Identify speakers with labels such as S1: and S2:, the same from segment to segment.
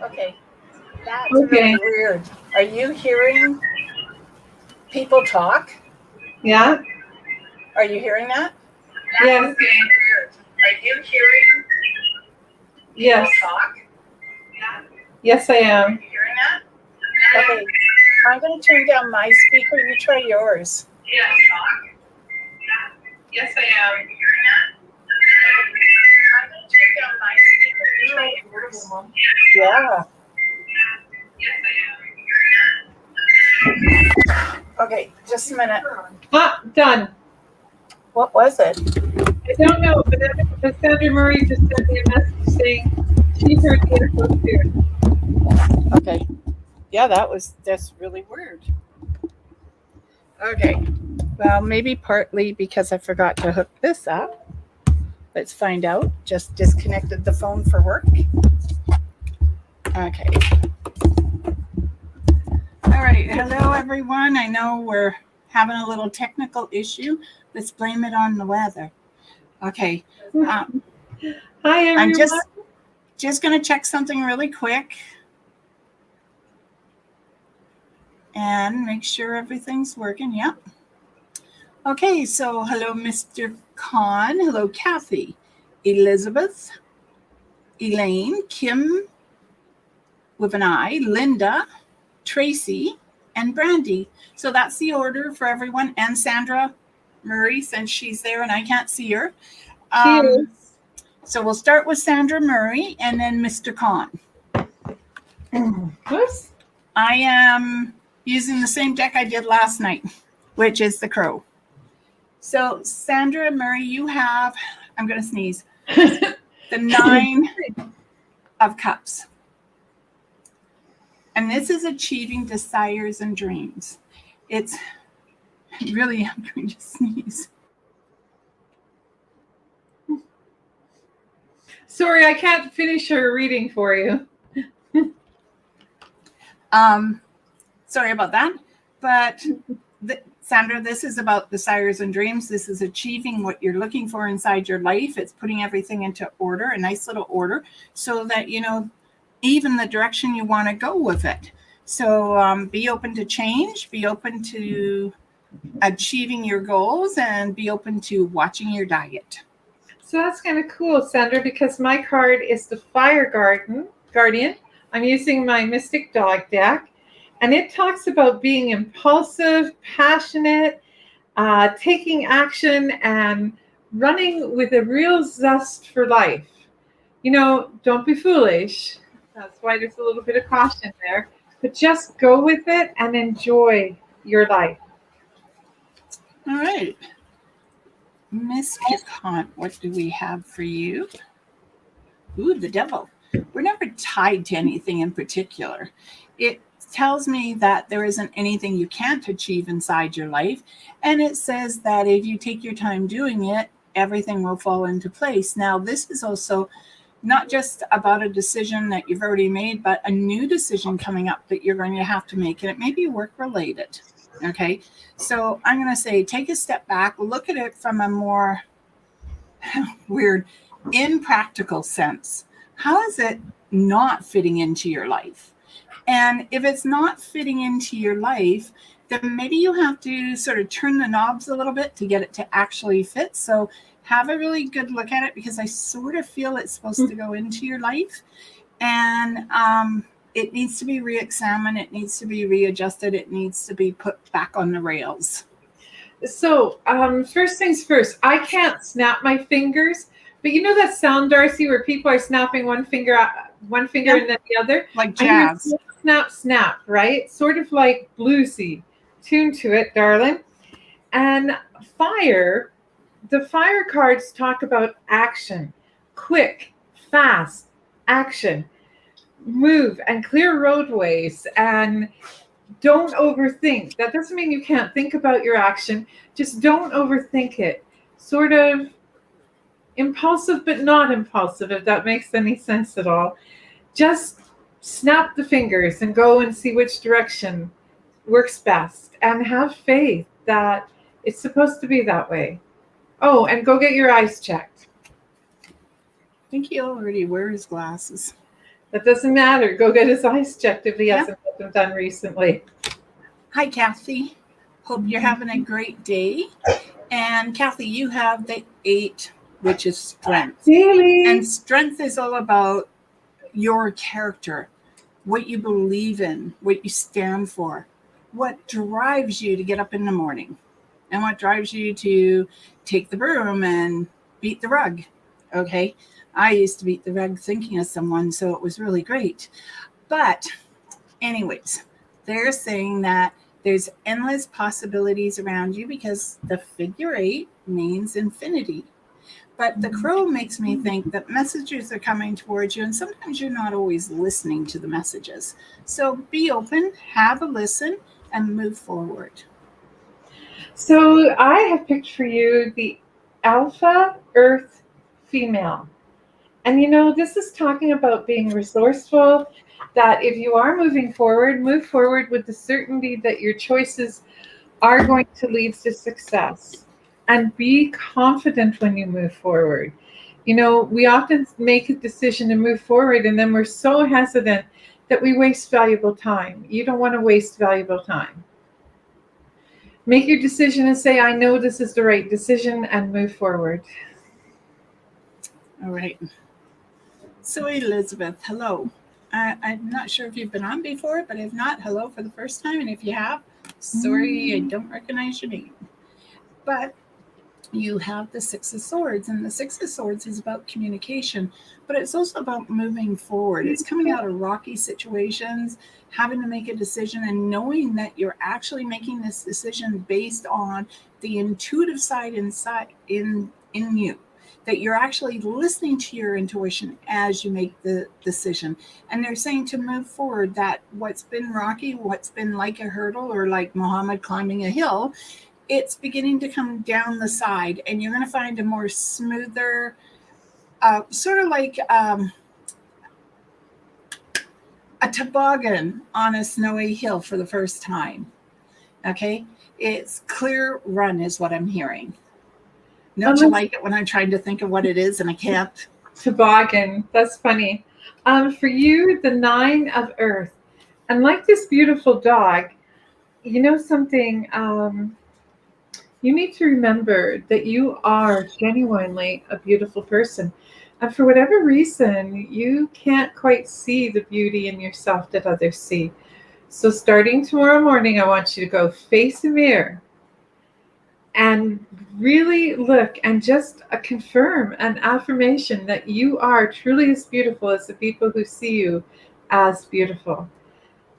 S1: Okay, that's
S2: Okay.
S1: really weird. Are you hearing people talk?
S2: Yeah.
S1: Are you hearing that? That's
S2: Yes.
S1: really weird. Are you hearing people
S2: Yes.
S1: talk?
S2: Yes, I
S1: Are
S2: am.
S1: you hearing that? Okay, I'm going to turn down my speaker. You try yours.
S2: Yes. Yes, I
S1: Are
S2: am.
S1: you hearing that? I'm going to turn down my speaker. You try yours. Yeah. Okay, just a minute.
S2: Ah, done.
S1: What was it?
S2: I don't know, but Sandra Murray just sent me a message saying she heard the info too.
S1: Okay. Yeah, that's really weird. Okay. Well, maybe partly because I forgot to hook this up. Let's find out. Just disconnected the phone for work. Okay. All right. Hello, everyone. I know we're having a little technical issue. Let's blame it on the weather. Okay. Um,
S2: Hi,
S1: I'm
S2: everyone.
S1: just going to check something really quick and make sure everything's working. Yep. Okay. So, hello, Mr. Khan. Hello, Kathy, Elizabeth, Elaine, Kim with an I, Linda, Tracy, and Brandy. So that's the order for everyone. And Sandra Murray, since she's there and I can't see her.
S2: Cheers.
S1: So we'll start with Sandra Murray and then Mr. Khan.
S2: Whoops.
S1: I am using the same deck I did last night, which is the Crow. So Sandra Murray, you have, I'm going to sneeze, the 9 of Cups. And this is achieving desires and dreams. It's really, I'm going to sneeze.
S2: Sorry, I can't finish her reading for you.
S1: Sorry about that. But Sandra, this is about desires and dreams. This is achieving what you're looking for inside your life. It's putting everything into order, a nice little order, so that you know even the direction you want to go with it. So be open to change, be open to achieving your goals, and be open to watching your diet.
S2: So that's kind of cool, Sandra, because my card is the Fire Guardian. I'm using my Mystic Dog deck, and it talks about being impulsive, passionate, taking action, and running with a real zest for life. You know, don't be foolish. That's why there's a little bit of caution there. But just go with it and enjoy your life.
S1: All right. Mr. Kant, what do we have for you? Ooh, the devil. We're never tied to anything in particular. It tells me that there isn't anything you can't achieve inside your life. And it says that if you take your time doing it, everything will fall into place. Now, this is also not just about a decision that you've already made, but a new decision coming up that you're going to have to make. And it may be work related. Okay. So I'm going to say take a step back, look at it from a more weird, impractical sense. How is it not fitting into your life? And if it's not fitting into your life, then maybe you have to sort of turn the knobs a little bit to get it to actually fit. So have a really good look at it, because I sort of feel it's supposed to go into your life. And it needs to be re-examined. It needs to be readjusted. It needs to be put back on the rails.
S2: So, first things first, I can't snap my fingers, but you know that sound, D'Arcy, where people are snapping one finger and then the other?
S1: Like
S2: I hear
S1: jazz.
S2: snap, snap, right? Sort of like bluesy. Tune to it, darling. And fire, the fire cards talk about action, quick, fast action, move and clear roadways, and don't overthink. That doesn't mean you can't think about your action. Just don't overthink it. Sort of impulsive, but not impulsive, if that makes any sense at all. Just snap the fingers and go and see which direction works best, and have faith that it's supposed to be that way. Oh, and go get your eyes checked.
S1: I think he already wears glasses.
S2: That doesn't matter. Go get his eyes checked if he
S1: Yeah.
S2: hasn't had them done recently.
S1: Hi, Kathy. Hope you're having a great day. And Kathy, you have the 8, which is strength.
S2: Daily.
S1: And strength is all about your character, what you believe in, what you stand for, what drives you to get up in the morning, and what drives you to take the broom and beat the rug. Okay. I used to beat the rug thinking of someone, so it was really great. But, anyways, they're saying that there's endless possibilities around you because the figure 8 means infinity. But the crow makes me think that messages are coming towards you, and sometimes you're not always listening to the messages. So be open, have a listen, and move forward.
S2: So I have picked for you the Alpha Earth female. And this is talking about being resourceful, that if you are moving forward, move forward with the certainty that your choices are going to lead to success. And be confident when you move forward. We often make a decision to move forward and then we're so hesitant that we waste valuable time. You don't want to waste valuable time. Make your decision and say, I know this is the right decision, and move forward.
S1: All right. So, Elizabeth, hello. I'm not sure if you've been on before, but if not, hello for the first time. And if you have, sorry, I don't recognize your name. But you have the 6 of Swords, and the 6 of Swords is about communication, but it's also about moving forward. It's coming out of rocky situations, having to make a decision, and knowing that you're actually making this decision based on the intuitive side inside in you. That you're actually listening to your intuition as you make the decision. And they're saying to move forward, that what's been rocky, what's been like a hurdle or like Muhammad climbing a hill, it's beginning to come down the side, and you're going to find a more smoother, sort of like a toboggan on a snowy hill for the first time. Okay, it's clear run is what I'm hearing. Don't you like it when I'm trying to think of what it is and I can't?
S2: Toboggan. That's funny. For you, the 9 of Earth. And like this beautiful dog, you know something, you need to remember that you are genuinely a beautiful person. And for whatever reason, you can't quite see the beauty in yourself that others see. So starting tomorrow morning, I want you to go face a mirror and really look and just confirm an affirmation that you are truly as beautiful as the people who see you as beautiful.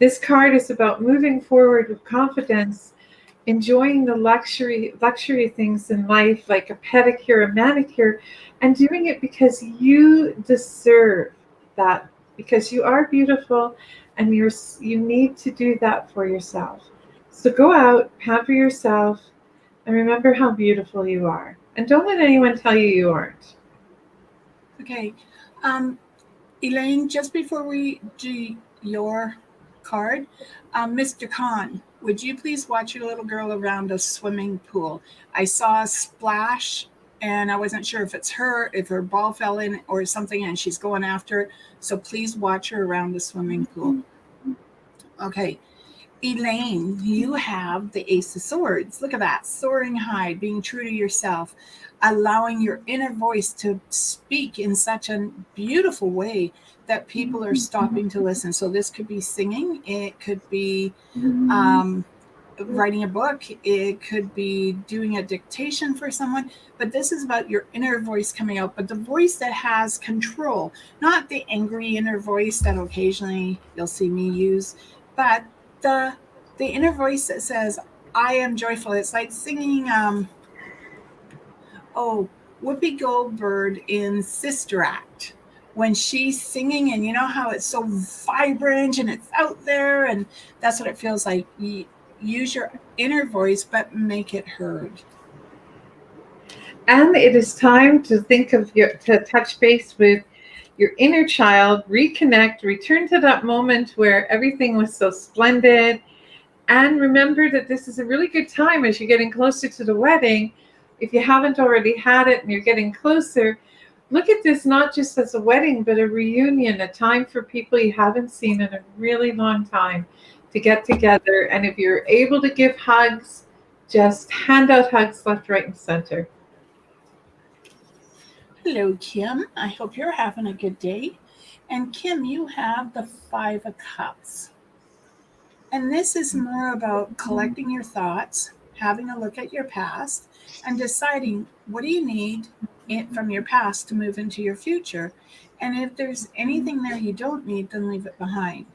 S2: This card is about moving forward with confidence, enjoying the luxury things in life like a pedicure, a manicure, and doing it because you deserve that, because you are beautiful and you need to do that for yourself. So go out, pamper yourself, and remember how beautiful you are. And don't let anyone tell you you aren't.
S1: Okay. Elaine, just before we do your card, Mr. Khan, would you please watch your little girl around a swimming pool? I saw a splash and I wasn't sure if it's her, if her ball fell in or something and she's going after it. So please watch her around the swimming pool. Okay. Elaine, you have the Ace of Swords. Look at that. Soaring high, being true to yourself, allowing your inner voice to speak in such a beautiful way that people are stopping to listen. So this could be singing, it could be writing a book, it could be doing a dictation for someone, but this is about your inner voice coming out, but the voice that has control, not the angry inner voice that occasionally you'll see me use, but the the inner voice that says, I am joyful. It's like singing oh, Whoopi Goldberg in Sister Act, when she's singing, and you know how it's so vibrant and it's out there, and that's what it feels like. Use your inner voice, but make it heard.
S2: And it is time to to touch base with your inner child, reconnect, return to that moment where everything was so splendid. And remember that this is a really good time as you're getting closer to the wedding. If you haven't already had it and you're getting closer, Look at this not just as a wedding, but a reunion, a time for people you haven't seen in a really long time to get together. And if you're able to give hugs, just hand out hugs left, right, and center.
S1: Hello, Kim. I hope you're having a good day. And Kim, you have the Five of Cups. And this is more about collecting your thoughts, having a look at your past, and deciding what do you need from your past to move into your future. And if there's anything there you don't need, then leave it behind.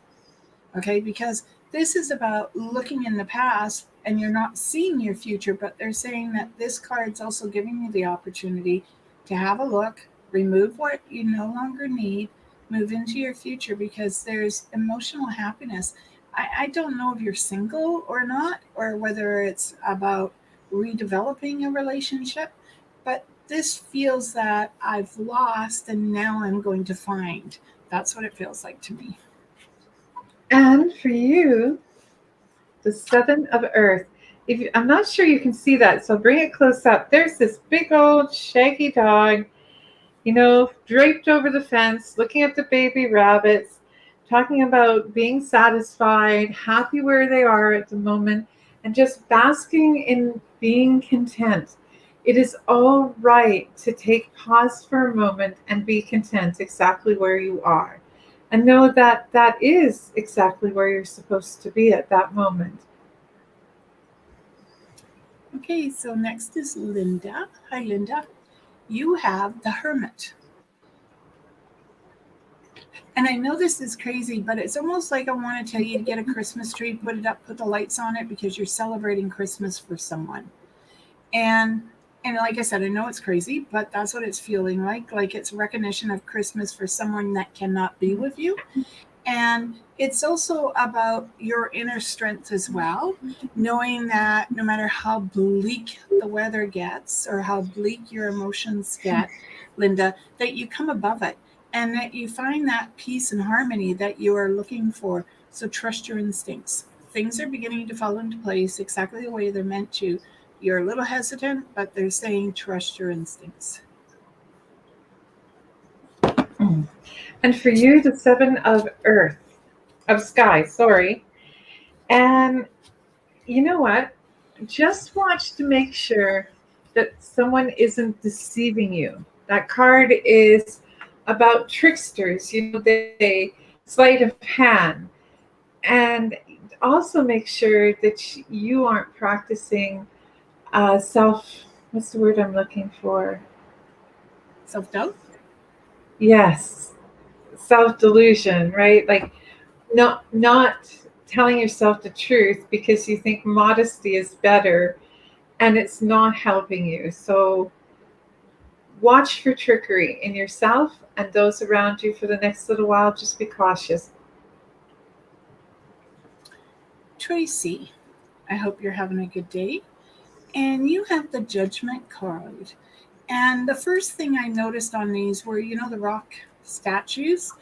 S1: Okay, because this is about looking in the past and you're not seeing your future, but they're saying that this card's also giving you the opportunity to have a look, remove what you no longer need, move into your future because there's emotional happiness. I don't know if you're single or not, or whether it's about redeveloping a relationship, but this feels that I've lost and now I'm going to find. That's what it feels like to me.
S2: And for you, the Seven of Earth. I'm not sure you can see that, so bring it close up. There's this big old shaggy dog, draped over the fence, looking at the baby rabbits, talking about being satisfied, happy where they are at the moment, and just basking in being content. It is all right to take pause for a moment and be content exactly where you are. And know that that is exactly where you're supposed to be at that moment.
S1: Okay, so next is Linda. Hi, Linda. You have the Hermit. And I know this is crazy, but it's almost like I want to tell you to get a Christmas tree, put it up, put the lights on it because you're celebrating Christmas for someone. And and like I said, I know it's crazy, but that's what it's feeling like. Like it's recognition of Christmas for someone that cannot be with you. And it's also about your inner strength as well, knowing that no matter how bleak the weather gets or how bleak your emotions get, Linda, that you come above it and that you find that peace and harmony that you are looking for. So trust your instincts. Things are beginning to fall into place exactly the way they're meant to. You're a little hesitant, but they're saying trust your instincts.
S2: Mm. And for you, the Seven of Earth, of Sky, sorry. And you know what? Just watch to make sure that someone isn't deceiving you. That card is about tricksters, they sleight of hand. And also make sure that you aren't practicing what's the word I'm looking for?
S1: Self doubt?
S2: Yes, self delusion, right? Like not telling yourself the truth because you think modesty is better and it's not helping you. So watch for trickery in yourself and those around you for the next little while. Just be cautious.
S1: Tracy, I hope you're having a good day. And you have the Judgment card. And the first thing I noticed on these were, the rock statues.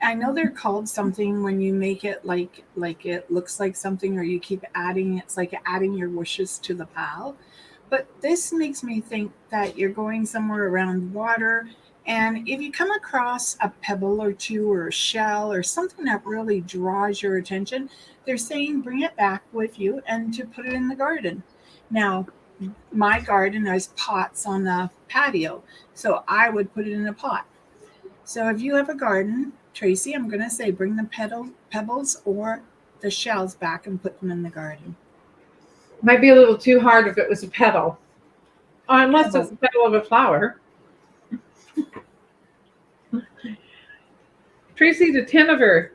S1: I know they're called something when you make it like it looks like something, or you keep adding. It's like adding your wishes to the pile. But this makes me think that you're going somewhere around water. And if you come across a pebble or two or a shell or something that really draws your attention, they're saying bring it back with you and to put it in the garden. Now, my garden has pots on the patio, so I would put it in a pot. So if you have a garden, Tracy, I'm going to say bring the pebbles or the shells back and put them in the garden.
S2: Might be a little too hard if it was a petal, or unless
S1: Pebble.
S2: it's a petal of a flower. Tracy, the Ten of Earth.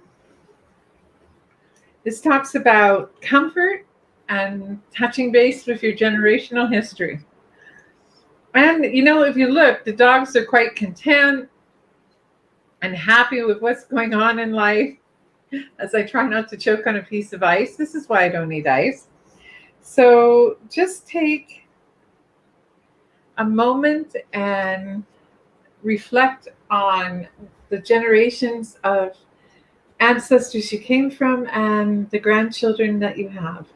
S2: This talks about comfort and touching base with your generational history. And if you look, the dogs are quite content and happy with what's going on in life. As I try not to choke on a piece of ice. This is why I don't eat ice. So just take a moment and reflect on the generations of ancestors you came from and the grandchildren that you have.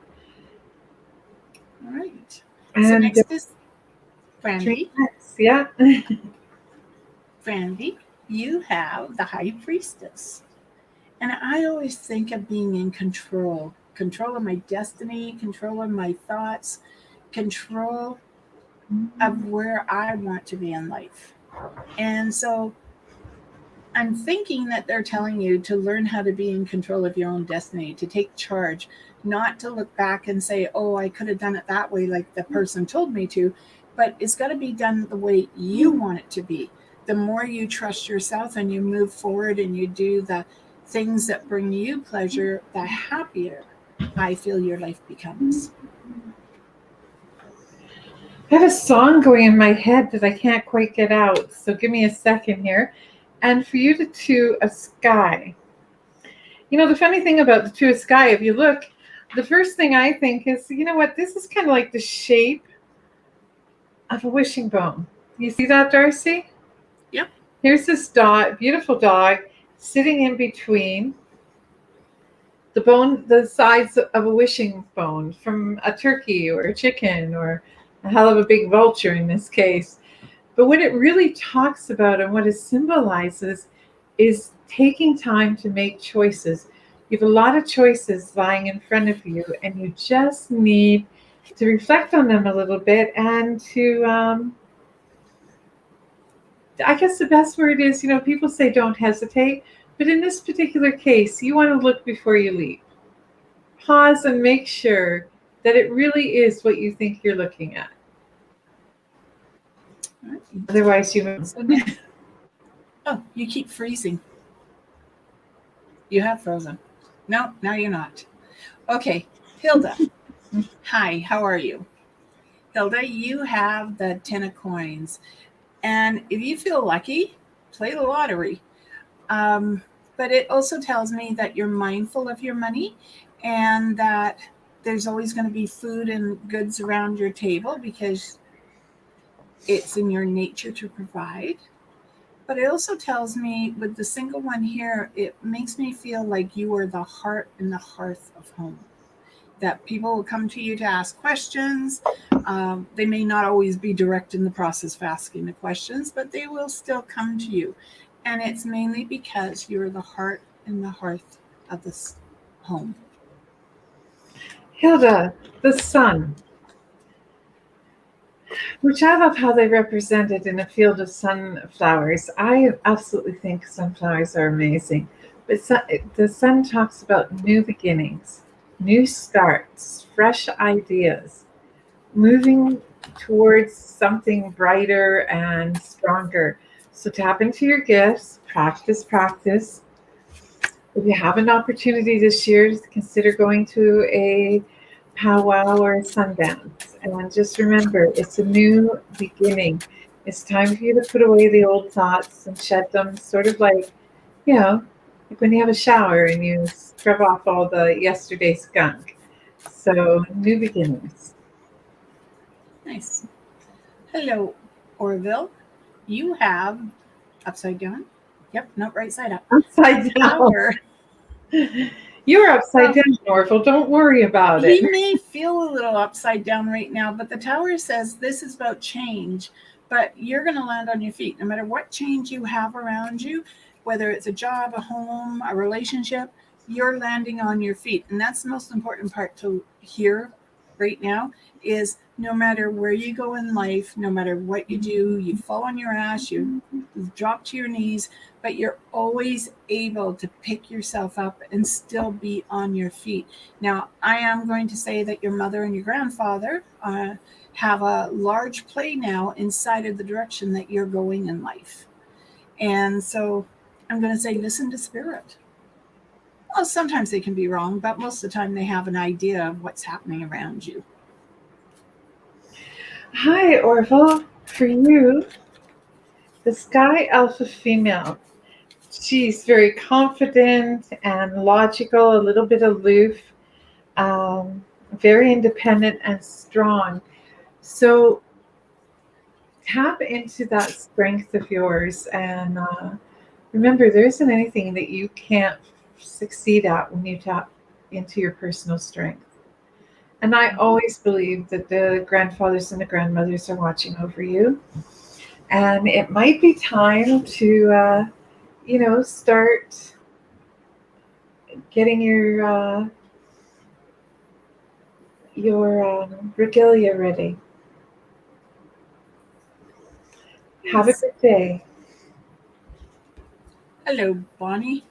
S1: All right. So
S2: And
S1: next is
S2: drink
S1: Brandy.
S2: next, yeah.
S1: Brandy, you have the High Priestess. And I always think of being in control of my destiny, control of my thoughts, control of where I want to be in life. And so I'm thinking that they're telling you to learn how to be in control of your own destiny, to take charge, not to look back and say, oh, I could have done it that way, like the person told me to, but it's got to be done the way you want it to be. The more you trust yourself and you move forward and you do the things that bring you pleasure, the happier I feel your life becomes.
S2: I have a song going in my head that I can't quite get out. So give me a second here. And for you, the two of sky. You know, the funny thing about the two of sky, if you look, the first thing I think is, you know what, this is kind of like the shape of a wishing bone. You see that, D'Arcy?
S1: Yep.
S2: Here's this dog, beautiful dog, sitting in between the sides of a wishing bone from a turkey or a chicken or a hell of a big vulture in this case. But what it really talks about and what it symbolizes is taking time to make choices. You have a lot of choices lying in front of you, and you just need to reflect on them a little bit and to, I guess the best word is, you know, people say don't hesitate, but in this particular case, you want to look before you leap. Pause and make sure that it really is what you think you're looking at. Otherwise, you
S1: So nice. Oh, you keep freezing. You have frozen. No, now you're not. Okay, Hilda. Hi, how are you? Hilda, you have the 10 of coins. And if you feel lucky, play the lottery. Um, but it also tells me that you're mindful of your money and that there's always going to be food and goods around your table because it's in your nature to provide. But it also tells me with the single one here, it makes me feel like you are the heart and the hearth of home. That people will come to you to ask questions. They may not always be direct in the process of asking the questions, but they will still come to you. And it's mainly because you're the heart and the hearth of this home.
S2: Hilda, the sun, which I love how they represent it in a field of sunflowers. I absolutely think sunflowers are amazing. But the sun talks about new beginnings, new starts, fresh ideas, moving towards something brighter and stronger. So tap into your gifts, practice, practice. If you have an opportunity this year, consider going to a powwow or a sundance. And just remember, it's a new beginning. It's time for you to put away the old thoughts and shed them, sort of like, you know, like when you have a shower and you scrub off all the yesterday's skunk. So, new beginnings.
S1: Nice. Hello, Orville. You have upside down. Yep, no, right side up.
S2: Upside down.
S1: Tower.
S2: You're upside
S1: Well,
S2: down, Orville. Don't worry about it.
S1: he may feel a little upside down right now, but the tower says this is about change, but you're going to land on your feet. No matter what change you have around you, whether it's a job, a home, a relationship, you're landing on your feet. And that's the most important part to hear right now is no matter where you go in life, no matter what you do, you fall on your ass, you drop to your knees, but you're always able to pick yourself up and still be on your feet. Now, I am going to say that your mother and your grandfather have a large play now inside of the direction that you're going in life. And so I'm going to say, listen to spirit. Well, sometimes they can be wrong, but most of the time they have an idea of what's happening around you.
S2: Hi, Orville. For you, the Sky Alpha female. She's very confident and logical, a little bit aloof, um, very independent and strong. So tap into that strength of yours and remember, there isn't anything that you can't succeed at when you tap into your personal strength. And I always believe that the grandfathers and the grandmothers are watching over you. And it might be time to, start getting your regalia ready. Have a
S1: Yes.
S2: good day.
S1: Hello, Bonnie.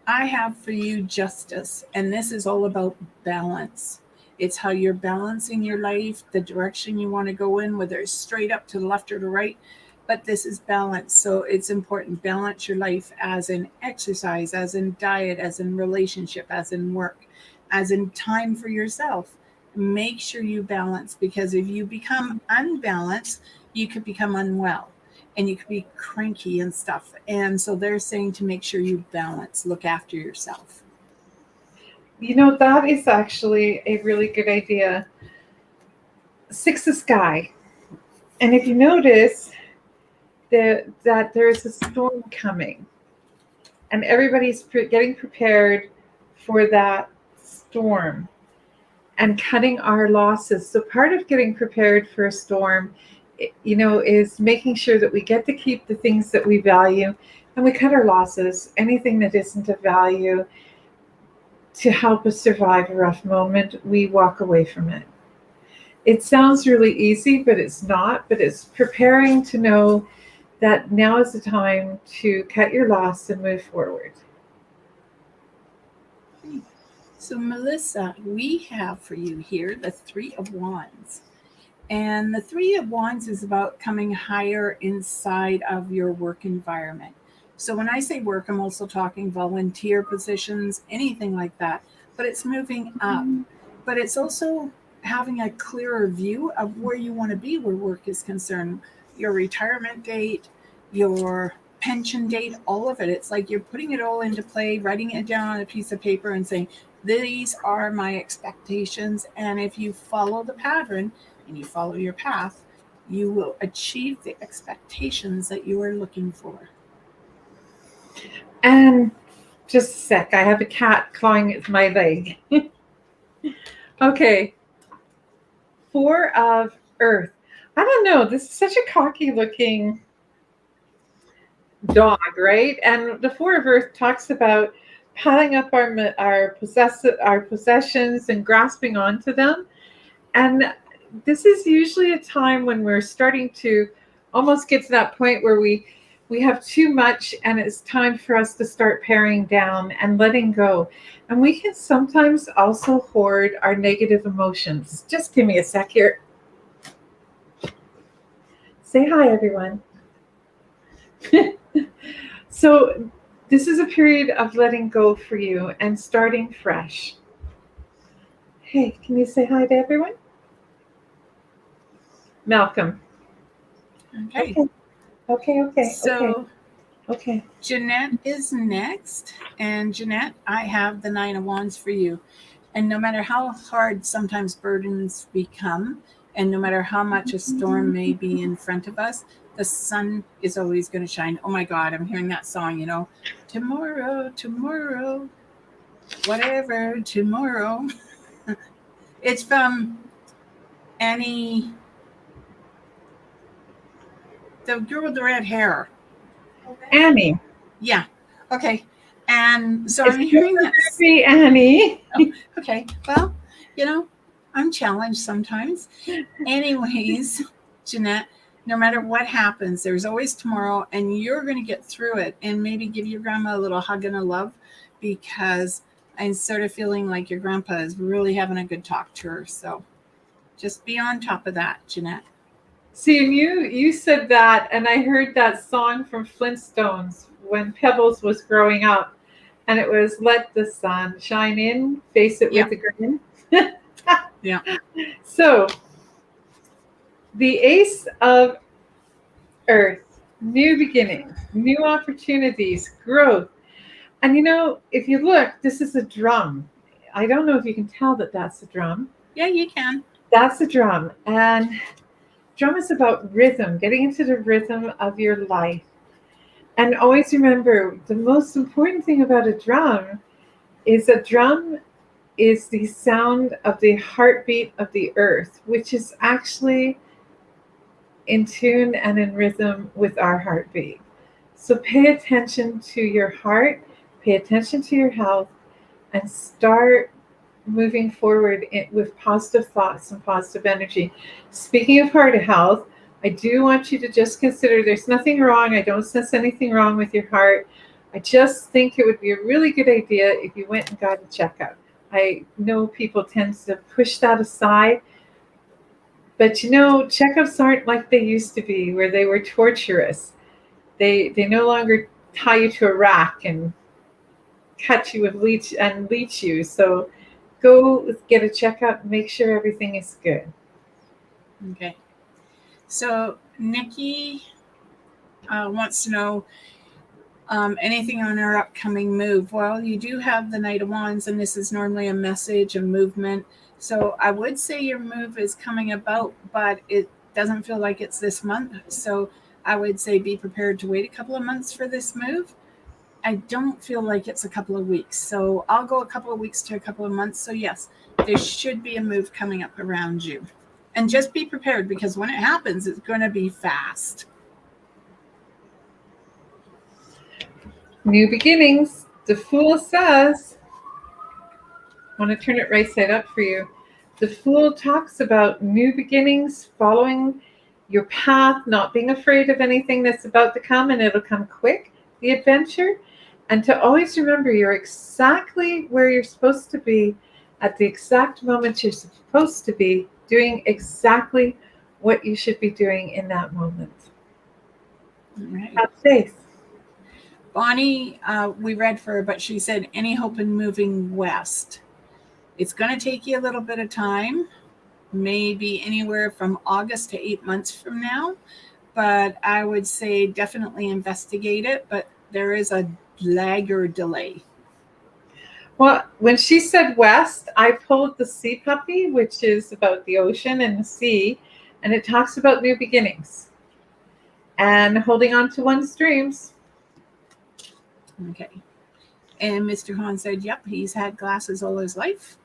S1: I have for you justice, and this is all about balance. It's how you're balancing your life, the direction you want to go in, whether it's straight up to the left or the right. But this is balance, so it's important. Balance your life as in exercise, as in diet, as in relationship, as in work, as in time for yourself. Make sure you balance because if you become unbalanced, you could become unwell and you could be cranky and stuff. And so they're saying to make sure you balance, look after yourself.
S2: That is actually a really good idea. Six of Sky. And if you notice that there's a storm coming, and everybody's getting prepared for that storm and cutting our losses. So part of getting prepared for a storm, is making sure that we get to keep the things that we value and we cut our losses. Anything that isn't of value to help us survive a rough moment, we walk away from it. It sounds really easy, but it's not. But it's preparing to know that now is the time to cut your loss and move forward.
S1: So, Melissa, we have for you here the Three of Wands. And the Three of Wands is about coming higher inside of your work environment. So, when I say work, I'm also talking volunteer positions, anything like that. But it's moving up. But it's also having a clearer view of where you want to be where work is concerned. Your retirement date, your pension date, all of it. It's like you're putting it all into play, writing it down on a piece of paper and saying, these are my expectations. And if you follow the pattern and you follow your path, you will achieve the expectations that you are looking for.
S2: And just a sec, I have a cat clawing at my leg. Okay. Four of Earth. I don't know. This is such a cocky looking dog, right? And the Four of Earth talks about piling up our possessions and grasping onto them. And this is usually a time when we're starting to almost get to that point where we have too much and it's time for us to start paring down and letting go. And we can sometimes also hoard our negative emotions. Just give me a sec here. Say hi, everyone. So this is a period of letting go for you and starting fresh. Hey, can you say hi to everyone? Malcolm.
S1: Okay.
S2: Okay. Okay.
S1: Jeanette is next. And Jeanette, I have the Nine of Wands for you. And no matter how hard sometimes burdens become, and no matter how much a storm may be in front of us, the sun is always going to shine. Oh my God, I'm hearing that song, tomorrow, tomorrow, whatever, tomorrow. It's from Annie, the girl with the red hair.
S2: Annie.
S1: Yeah. Okay. And so
S2: It's
S1: I'm hearing that.
S2: be Annie.
S1: Oh, okay. Well, I'm challenged sometimes. Anyways, Jeanette, no matter what happens, there's always tomorrow, and you're going to get through it. And maybe give your grandma a little hug and a love, because I'm sort of feeling like your grandpa is really having a good talk to her. So just be on top of that, Jeanette.
S2: See, and you said that, and I heard that song from Flintstones when Pebbles was growing up, and it was "Let the sun shine in, face it with a grin."
S1: Yeah.
S2: So, the Ace of Earth, new beginnings, new opportunities, growth. And if you look, this is a drum. I don't know if you can tell that that's a drum.
S1: Yeah, you can.
S2: That's a drum. And drum is about rhythm, getting into the rhythm of your life. And always remember, the most important thing about a drum is the sound of the heartbeat of the earth, which is actually in tune and in rhythm with our heartbeat. So pay attention to your heart, pay attention to your health, and start moving forward with positive thoughts and positive energy. Speaking of heart health, I do want you to just consider there's nothing wrong. I don't sense anything wrong with your heart. I just think it would be a really good idea if you went and got a checkup. I know people tend to push that aside, but checkups aren't like they used to be, where they were torturous. They no longer tie you to a rack and cut you with leech you. So go get a checkup, make sure everything is good.
S1: Okay. So Nikki wants to know anything on our upcoming move. Well, you do have the Knight of Wands, and this is normally a message, a movement. So I would say your move is coming about, but it doesn't feel like it's this month. So I would say be prepared to wait a couple of months for this move. I don't feel like it's a couple of weeks. So I'll go a couple of weeks to a couple of months. So yes, there should be a move coming up around you. And just be prepared, because when it happens, it's going to be fast.
S2: New beginnings. The Fool says, I want to turn it right side up for you. The Fool talks about new beginnings, following your path, not being afraid of anything that's about to come, and it'll come quick, the adventure. And to always remember you're exactly where you're supposed to be at the exact moment you're supposed to be, doing exactly what you should be doing in that moment.
S1: Right.
S2: Have faith.
S1: Bonnie, we read for her, but she said, any hope in moving west? It's going to take you a little bit of time, maybe anywhere from August to 8 months from now. But I would say definitely investigate it. But there is a lag or delay.
S2: Well, when she said west, I pulled the Sea Puppy, which is about the ocean and the sea, and it talks about new beginnings and holding on to one's dreams.
S1: Okay. And Mr. Hahn said, yep, he's had glasses all his life.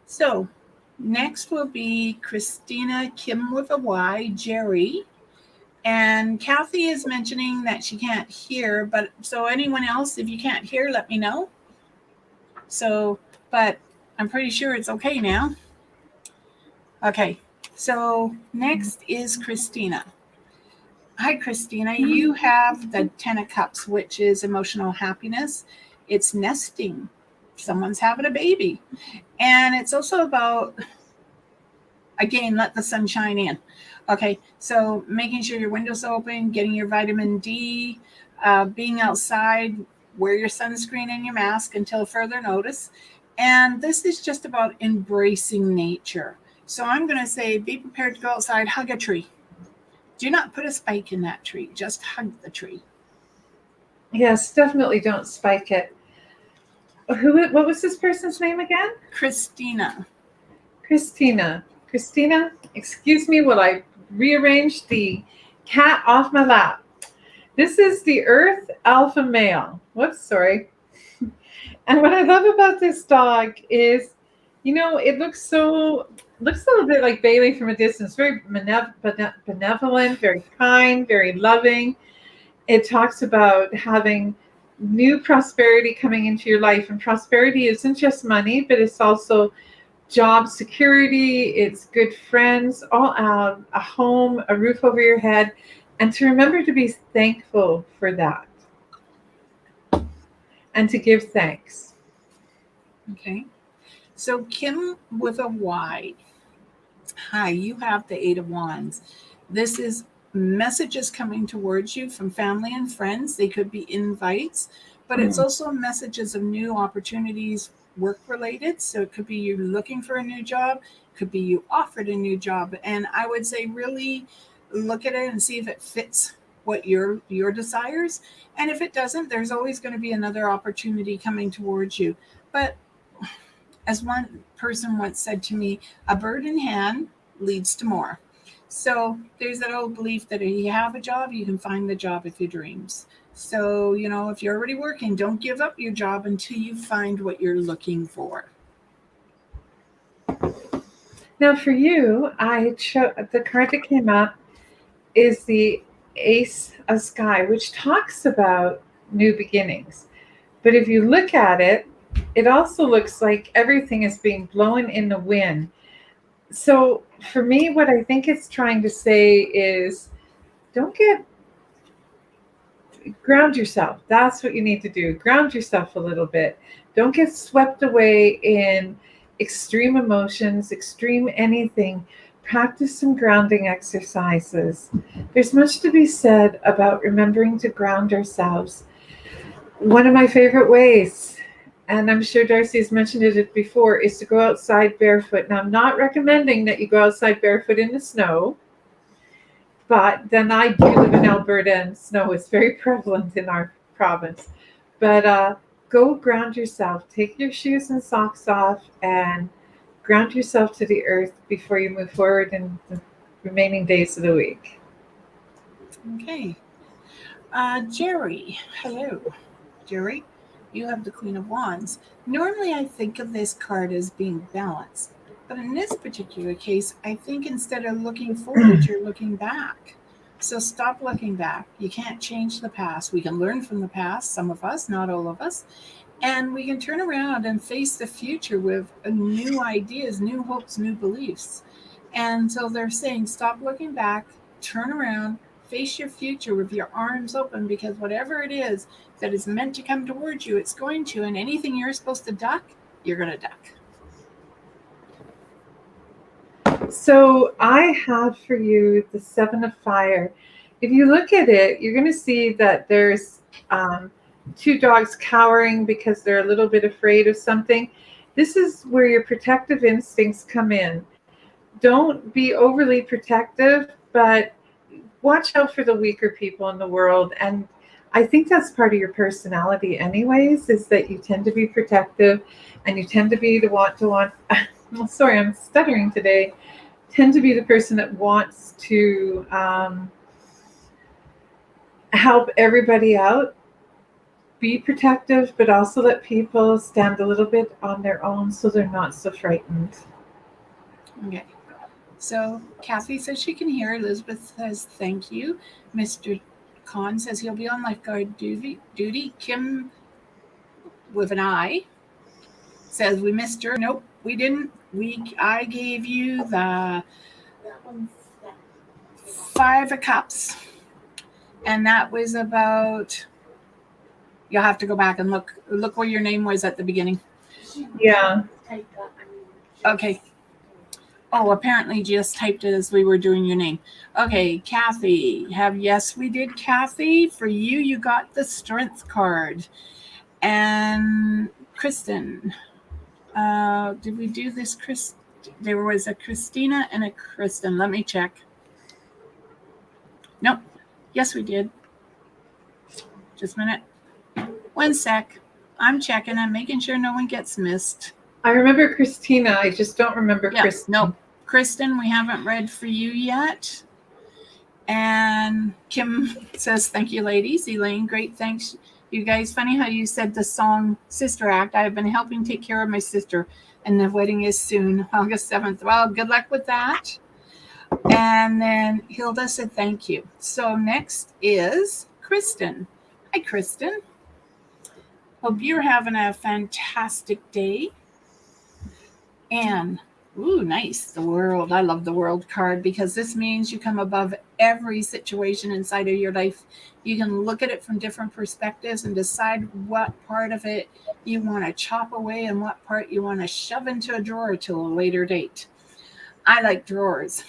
S1: So next will be Christina, Kim with a Y, Jerry. And Kathy is mentioning that she can't hear, but so anyone else, if you can't hear, let me know. So, but I'm pretty sure it's okay now. Okay, so next is Christina. Hi, Christina. You have the 10 of Cups, which is emotional happiness. It's nesting. Someone's having a baby. And it's also about, again, let the sun shine in. Okay, so making sure your windows open, getting your vitamin D, being outside, wear your sunscreen and your mask until further notice. And this is just about embracing nature. So I'm going to say be prepared to go outside, hug a tree. Do not put a spike in that tree, just hug the tree.
S2: Yes, definitely don't spike it. What was this person's name again?
S1: Christina.
S2: Christina. Christina, excuse me while I rearrange the cat off my lap. This is the Earth Alpha Male. Whoops, sorry. And what I love about this dog is, it looks a little bit like Bailey from a distance. Very benevolent, very kind, very loving. It talks about having new prosperity coming into your life. And prosperity isn't just money, but it's also job security, it's good friends, all a home, a roof over your head, and to remember to be thankful for that and to give thanks.
S1: Okay. So Kim with a Y. Hi, you have the 8 of Wands. This is messages coming towards you from family and friends. They could be invites, but it's also messages of new opportunities, work related. So it could be you looking for a new job, it could be you offered a new job. And I would say really look at it and see if it fits what your desires. And if it doesn't, there's always going to be another opportunity coming towards you. But as one person once said to me, a bird in hand leads to more. So there's that old belief that if you have a job, you can find the job of your dreams. So, if you're already working, don't give up your job until you find what you're looking for.
S2: Now for you, I chose the card that came up is the Ace of Sky, which talks about new beginnings. But if you look at it, it also looks like everything is being blown in the wind. So for me, what I think it's trying to say is don't get ground yourself. That's what you need to do. Ground yourself a little bit. Don't get swept away in extreme emotions, extreme anything. Practice some grounding exercises. There's much to be said about remembering to ground ourselves. One of my favorite ways, and I'm sure D'Arcy's mentioned it before, is to go outside barefoot. Now, I'm not recommending that you go outside barefoot in the snow, but then I do live in Alberta and snow is very prevalent in our province. But go ground yourself. Take your shoes and socks off and ground yourself to the earth before you move forward in the remaining days of the week.
S1: Okay. Jerry, hello. Jerry, you have the Queen of Wands. Normally, I think of this card as being balanced, but in this particular case, I think instead of looking forward, you're looking back. So stop looking back. You can't change the past. We can learn from the past, some of us, not all of us, and we can turn around and face the future with new ideas, new hopes, new beliefs. And so they're saying, stop looking back, turn around, face your future with your arms open, because whatever it is that is meant to come towards you, it's going to. And anything you're supposed to duck, you're going to duck.
S2: So I have for you the Seven of Fire. If you look at it, you're going to see that there's two dogs cowering because they're a little bit afraid of something. This is where your protective instincts come in. Don't be overly protective, but watch out for the weaker people in the world. And I think that's part of your personality anyways, is that you tend to be protective and you tend to be the want well, sorry, I'm stuttering today. Tend to be the person that wants to help everybody out, be protective, but also let people stand a little bit on their own so they're not so frightened.
S1: Okay. So Kathy says she can hear. Elizabeth says thank you. Mr. Khan says he'll be on lifeguard duty. Kim with an I says we missed her. Nope, we didn't. I gave you the Five of Cups, and that was about. You'll have to go back and look where your name was at the beginning.
S2: Yeah.
S1: Okay. Oh, apparently just typed it as we were doing your name. Okay, Kathy. Yes, we did, Kathy. For you, you got the Strength card. And Kristen. Did we do this, Chris? There was a Christina and a Kristen. Let me check. Nope. Yes, we did. Just a minute. One sec. I'm checking. I'm making sure no one gets missed.
S2: I remember Christina. I just don't remember Kristen.
S1: Nope. Kristen, we haven't read for you yet. And Kim says, thank you, ladies. Elaine, great. Thanks. You guys, funny how you said the song Sister Act. I've been helping take care of my sister, and the wedding is soon, August 7th. Well, good luck with that. And then Hilda said, thank you. So next is Kristen. Hi, Kristen. Hope you're having a fantastic day. And, ooh, nice, the World. I love the World card because this means you come above every situation inside of your life. You can look at it from different perspectives and decide what part of it you want to chop away and what part you want to shove into a drawer till a later date. I like drawers.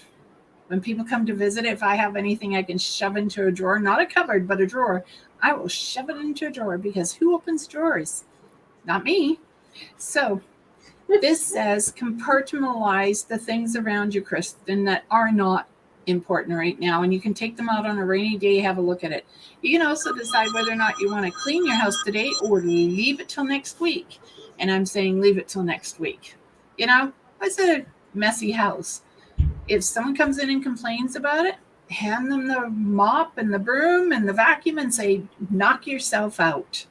S1: When people come to visit, if I have anything I can shove into a drawer, not a cupboard, but a drawer, I will shove it into a drawer because who opens drawers? Not me. So this says compartmentalize the things around you, Kristen, that are not important right now. And you can take them out on a rainy day, have a look at it. You can also decide whether or not you want to clean your house today or leave it till next week. And I'm saying leave it till next week. You know, it's a messy house. If someone comes in and complains about it, hand them the mop and the broom and the vacuum and say, knock yourself out.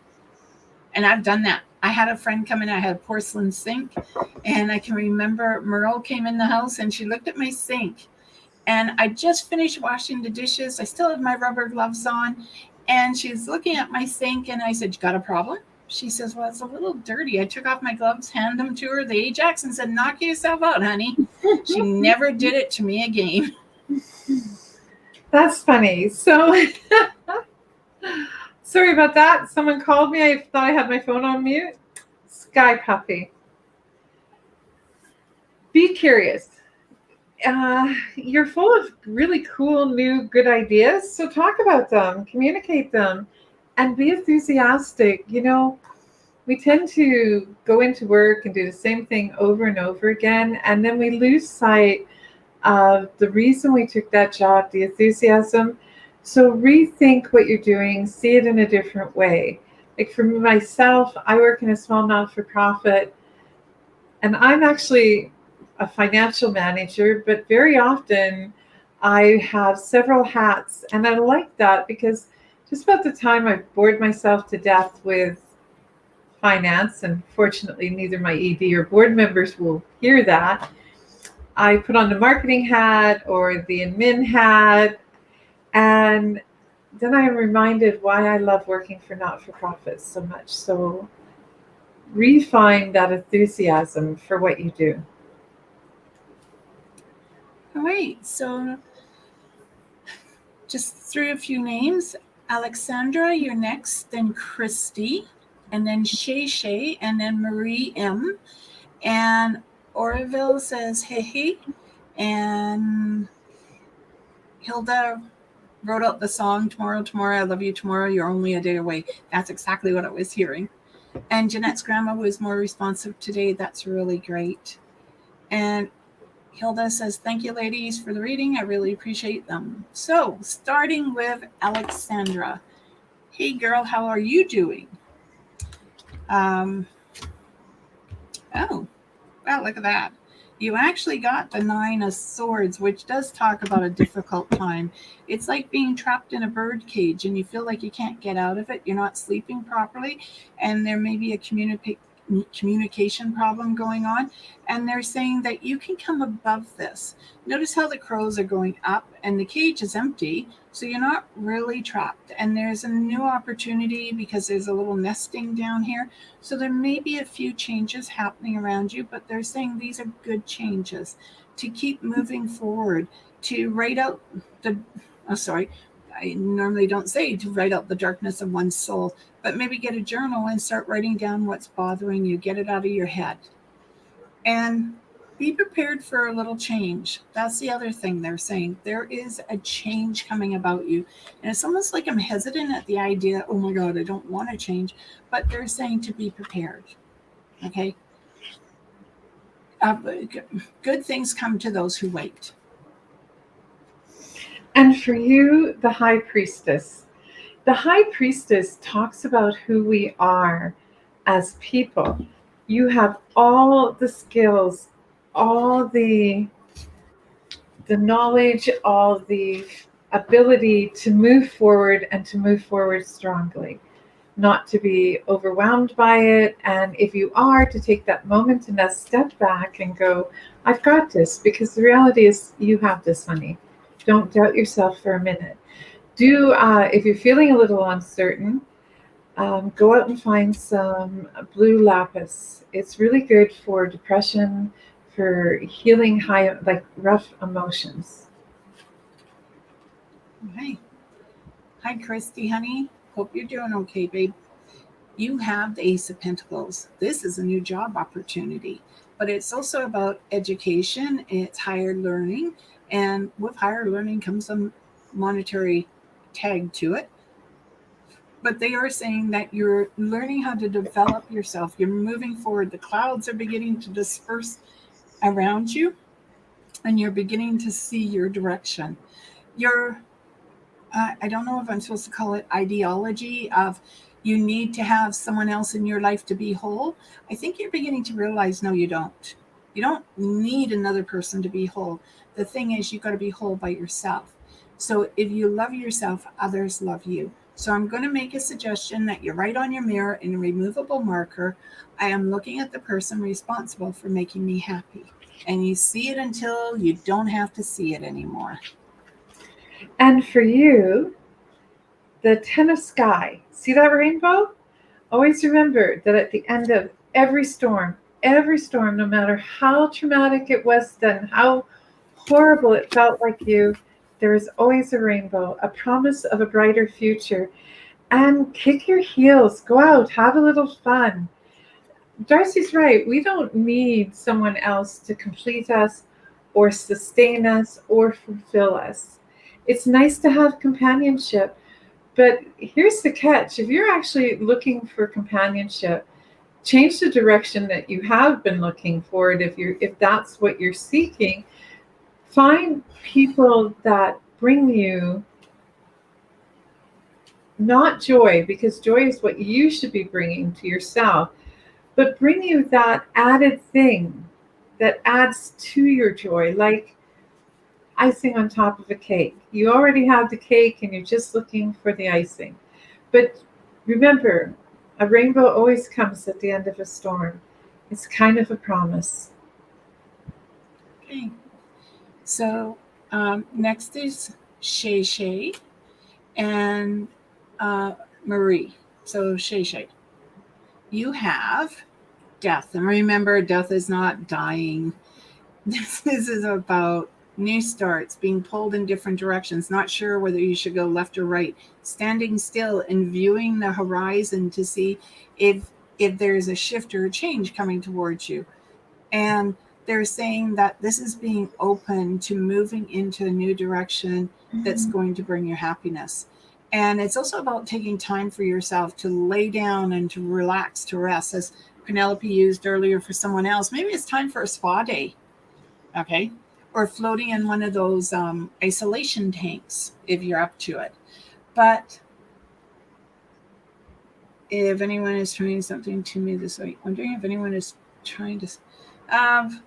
S1: And I've done that. I had a friend come in, I had a porcelain sink, and I can remember Merle came in the house and she looked at my sink And I just finished washing the dishes. I still have my rubber gloves on. And she's looking at my sink, and I said, "You got a problem?" She says, "Well, it's a little dirty." I took off my gloves, handed them to her, the Ajax, and said, "Knock yourself out, honey." She never did it to me again.
S2: That's funny. So sorry about that. Someone called me. I thought I had my phone on mute. Sky Puppy. Be curious. You're full of really cool, new, good ideas. So talk about them, communicate them, and be enthusiastic. We tend to go into work and do the same thing over and over again, and then we lose sight of the reason we took that job, the enthusiasm. So rethink what you're doing, see it in a different way. Like for myself, I work in a small not-for-profit, and I'm actually a financial manager, but very often I have several hats, and I like that because just about the time I bored myself to death with finance, and fortunately neither my ED or board members will hear that, I put on the marketing hat or the admin hat, and then I'm reminded why I love working for not-for-profits so much. So refine that enthusiasm for what you do.
S1: All right, so just through a few names. Alexandra, you're next, then Christy, and then Shay Shay, and then Marie M. And Orville says, "Hey, hey." And Hilda wrote out the song, "Tomorrow, Tomorrow, I Love You Tomorrow, You're Only a Day Away." That's exactly what I was hearing. And Jeanette's grandma was more responsive today. That's really great. And Hilda says, "Thank you, ladies, for the reading. I really appreciate them." So, starting with Alexandra. "Hey, girl, how are you doing?" Um, oh, wow, look at that. You actually got the Nine of Swords, which does talk about a difficult time. It's like being trapped in a bird cage and you feel like you can't get out of it. You're not sleeping properly, and there may be a communication problem going on. And they're saying that you can come above this. Notice how the crows are going up and the cage is empty. So you're not really trapped. And there's a new opportunity because there's a little nesting down here. So there may be a few changes happening around you, but they're saying these are good changes to keep moving forward, to write out the, oh, sorry, I normally don't say to write out the darkness of one's soul, but maybe get a journal and start writing down what's bothering you, get it out of your head. And be prepared for a little change. That's the other thing they're saying. There is a change coming about you. And it's almost like I'm hesitant at the idea, oh my God, I don't want to change. But they're saying to be prepared. Okay? Uh, Good things come to those who wait.
S2: And for you, the High Priestess. The High Priestess talks about who we are as people. You have all the skills, all the knowledge, all the ability to move forward and to move forward strongly, not to be overwhelmed by it. And if you are, to take that moment and that step back and go, I've got this, because the reality is you have this, honey. Don't doubt yourself for a minute. If you're feeling a little uncertain, go out and find some blue lapis. It's really good for depression, for healing like rough emotions.
S1: Okay. Hi, Christy, honey. Hope you're doing okay, babe. You have the Ace of Pentacles. This is a new job opportunity, but it's also about education, it's higher learning, and with higher learning comes a monetary tag to it. But they are saying that you're learning how to develop yourself. You're moving forward. The clouds are beginning to disperse around you, and you're beginning to see your direction. Your I don't know if I'm supposed to call it ideology of you need to have someone else in your life to be whole. I think you're beginning to realize no, you don't. You don't need another person to be whole. The thing is, you've got to be whole by yourself. So if you love yourself, others love you. So I'm going to make a suggestion that you write on your mirror in a removable marker, I am looking at the person responsible for making me happy. and you see it until you don't have to see it anymore.
S2: And for you, the 10 of sky. See that rainbow? Always remember that at the end of every storm, no matter how traumatic it was then, how horrible it felt like you, there is always a rainbow, a promise of a brighter future. And kick your heels, go out, have a little fun. Darcy's right. We don't need someone else to complete us or sustain us or fulfill us. It's nice to have companionship, but here's the catch. If you're actually looking for companionship, change the direction that you have been looking for it. If that's what you're seeking, find people that bring you not joy, because joy is what you should be bringing to yourself, but bring you that added thing that adds to your joy, like icing on top of a cake. You already have the cake and you're just looking for the icing. But remember, a rainbow always comes at the end of a storm. It's kind of a promise.
S1: Okay. So next is Shay Shay and Marie. So Shay Shay, you have death. And remember, death is not dying. This is about new starts, being pulled in different directions, not sure whether you should go left or right, standing still and viewing the horizon to see if there's a shift or a change coming towards you. And they're saying that this is being open to moving into a new direction that's going to bring you happiness. And it's also about taking time for yourself to lay down and to relax, to rest, as Penelope used earlier for someone else. Maybe it's time for a spa day, okay? Or floating in one of those isolation tanks if you're up to it. But if anyone is trying something to me this week, wondering if anyone is trying to.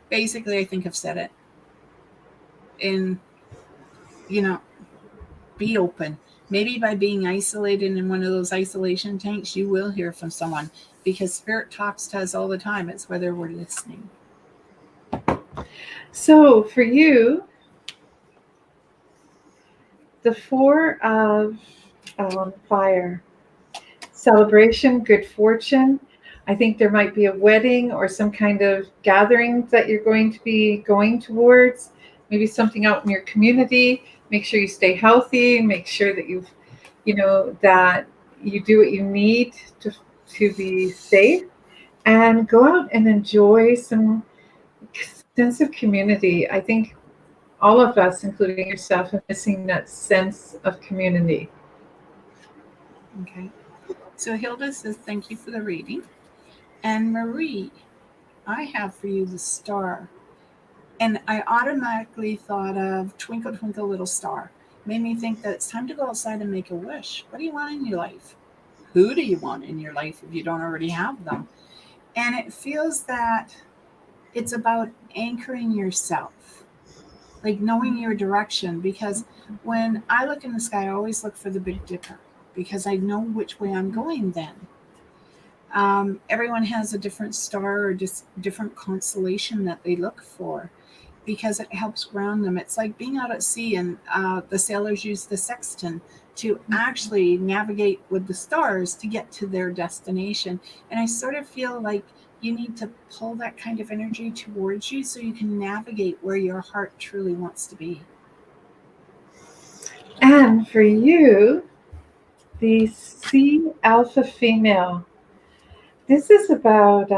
S1: Basically, I think I've said it. In, you know, be open. Maybe by being isolated in one of those isolation tanks, you will hear from someone, because Spirit talks to us all the time. It's whether we're listening.
S2: So for you, the Four of Fire, celebration, good fortune. I think there might be a wedding or some kind of gathering that you're going to be going towards, maybe something out in your community. Make sure you stay healthy, make sure that that you do what you need to be safe, and go out and enjoy some sense of community. I think all of us, including yourself, are missing that sense of community.
S1: Okay. So Hilda says, thank you for the reading. And Marie, I have for you the star. And I automatically thought of Twinkle, Twinkle, Little Star. Made me think that it's time to go outside and make a wish. What do you want in your life? Who do you want in your life if you don't already have them? And it feels that it's about anchoring yourself, like knowing your direction. Because when I look in the sky, I always look for the Big Dipper, because I know which way I'm going then. Everyone has a different star or just different constellation that they look for, because it helps ground them. It's like being out at sea, and the sailors use the sextant to actually navigate with the stars to get to their destination. And I sort of feel like you need to pull that kind of energy towards you so you can navigate where your heart truly wants to be.
S2: And for you, the C alpha female. This is about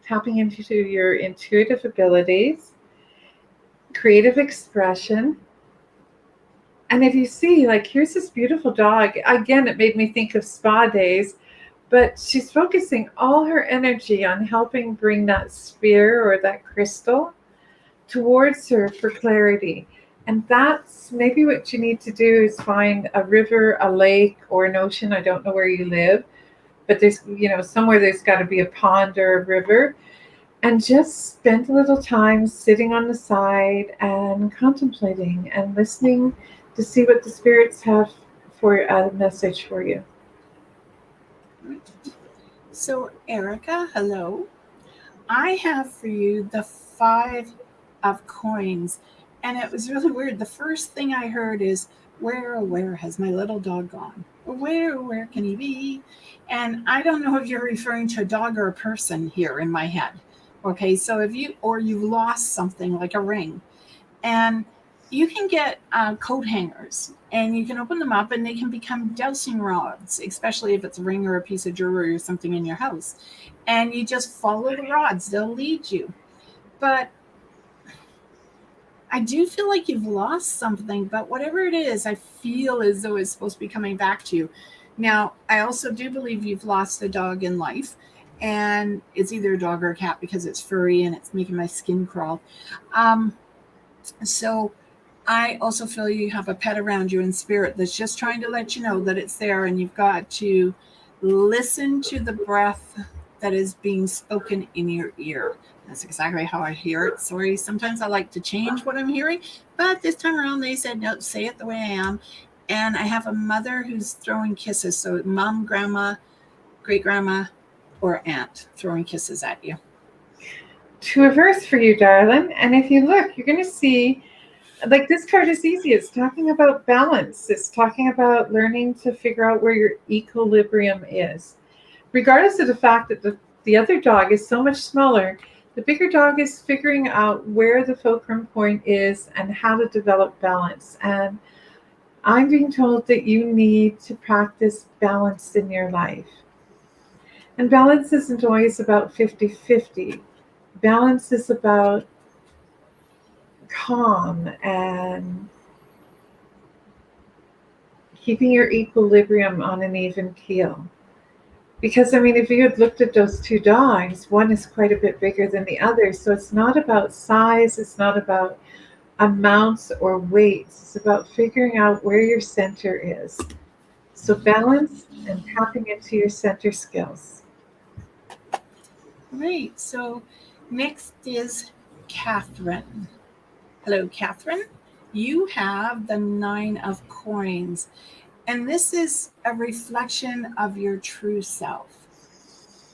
S2: tapping into your intuitive abilities, creative expression. And if you see, like, here's this beautiful dog. Again, it made me think of spa days, but she's focusing all her energy on helping bring that sphere or that crystal towards her for clarity. And that's maybe what you need to do, is find a river, a lake, or an ocean. I don't know where you live, but there's, somewhere there's got to be a pond or a river, and just spend a little time sitting on the side and contemplating and listening to see what the spirits have for a message for you.
S1: So, Erica, hello. I have for you the 5 of coins. And it was really weird. The first thing I heard is, where, oh, where has my little dog gone? Where, oh, where can he be? And I don't know if you're referring to a dog or a person here in my head. Okay, so if you, or you've lost something like a ring, and you can get coat hangers and you can open them up and they can become dowsing rods, especially if it's a ring or a piece of jewelry or something in your house. And you just follow the rods, they'll lead you. But I do feel like you've lost something, but whatever it is, I feel as though it's supposed to be coming back to you. Now, I also do believe you've lost a dog in life, and it's either a dog or a cat because it's furry and it's making my skin crawl. Um, so I also feel you have a pet around you in spirit that's just trying to let you know that it's there, and you've got to listen to the breath that is being spoken in your ear. That's exactly how I hear it. Sorry, sometimes I like to change what I'm hearing, but this time around they said, no, say it the way I am. And I have a mother who's throwing kisses. So, mom, grandma, great grandma, or aunt throwing kisses at you.
S2: To a verse for you, darling. And if you look, you're going to see, like, this card is easy. It's talking about balance. It's talking about learning to figure out where your equilibrium is. Regardless of the fact that the other dog is so much smaller, the bigger dog is figuring out where the fulcrum point is and how to develop balance. And I'm being told that you need to practice balance in your life. And balance isn't always about 50-50. Balance is about calm and keeping your equilibrium on an even keel. Because, I mean, if you had looked at those two dogs, one is quite a bit bigger than the other. So it's not about size, it's not about amounts or weights. It's about figuring out where your center is. So balance and tapping into your center skills.
S1: Right. So next is Catherine. Hello, Catherine. You have the 9 of coins. And this is a reflection of your true self.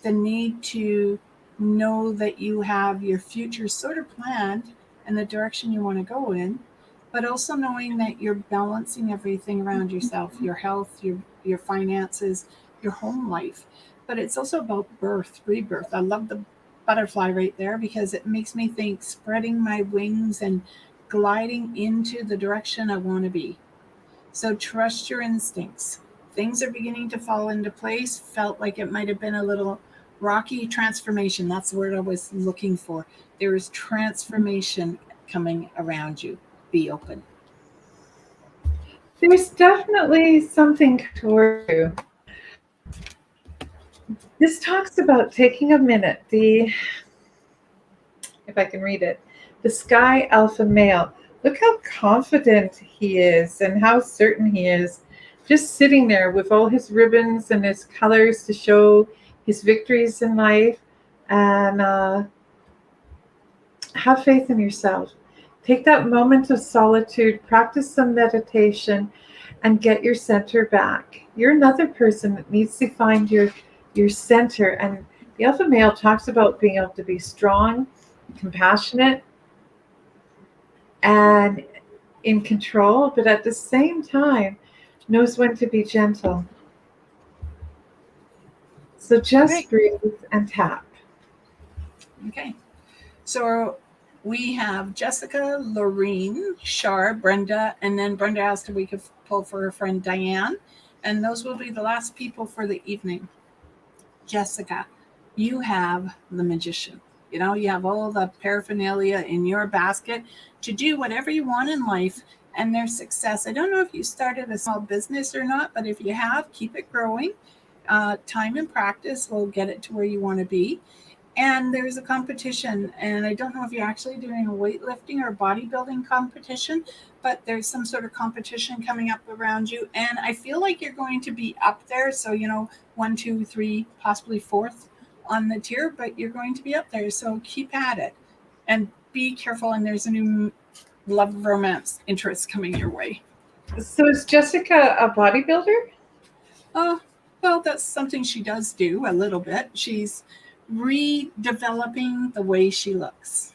S1: The need to know that you have your future sort of planned and the direction you want to go in, but also knowing that you're balancing everything around yourself, your health, your finances, your home life. But it's also about birth, rebirth. I love the butterfly right there because it makes me think spreading my wings and gliding into the direction I want to be. So trust your instincts. Things are beginning to fall into place. Felt like it might have been a little rocky transformation. That's the word I was looking for. There is transformation coming around you. Be open.
S2: There's definitely something toward you. This talks about taking a minute. If I can read it, the sky alpha male. Look how confident he is and how certain he is. Just sitting there with all his ribbons and his colors to show his victories in life. And have faith in yourself. Take that moment of solitude, practice some meditation, and get your center back. You're another person that needs to find your center. And the alpha male talks about being able to be strong, compassionate, and in control, but at the same time knows when to be gentle. So
S1: Right.
S2: just breathe and tap.
S1: Okay. So we have Jessica, Lorene, Shar, Brenda, and then Brenda asked if we could pull for her friend Diane. And those will be the last people for the evening. Jessica, you have the magician. You know, you have all the paraphernalia in your basket to do whatever you want in life, and there's success. I don't know if you started a small business or not, but if you have, keep it growing. Time and practice will get it to where you want to be. And there's a competition, and I don't know if you're actually doing a weightlifting or bodybuilding competition, but there's some sort of competition coming up around you, and I feel like you're going to be up there. So, you know, one, two, three, possibly fourth on the tier, but you're going to be up there. So keep at it and be careful. And there's a new love romance interest coming your way.
S2: So is Jessica a bodybuilder?
S1: Oh, well, that's something she does do a little bit. She's redeveloping the way she looks.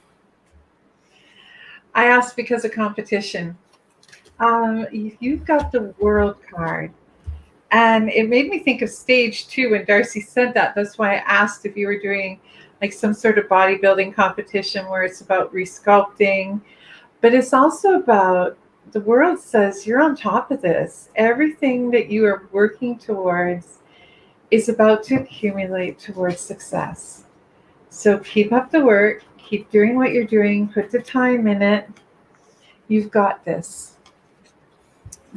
S2: I asked because of competition. You've got the world card. And it made me think of stage two when D'Arcy said that. That's why I asked if you were doing like some sort of bodybuilding competition where it's about resculpting. But it's also about the world says you're on top of this. Everything that you are working towards is about to accumulate towards success. So keep up the work, keep doing what you're doing, put the time in it. You've got this.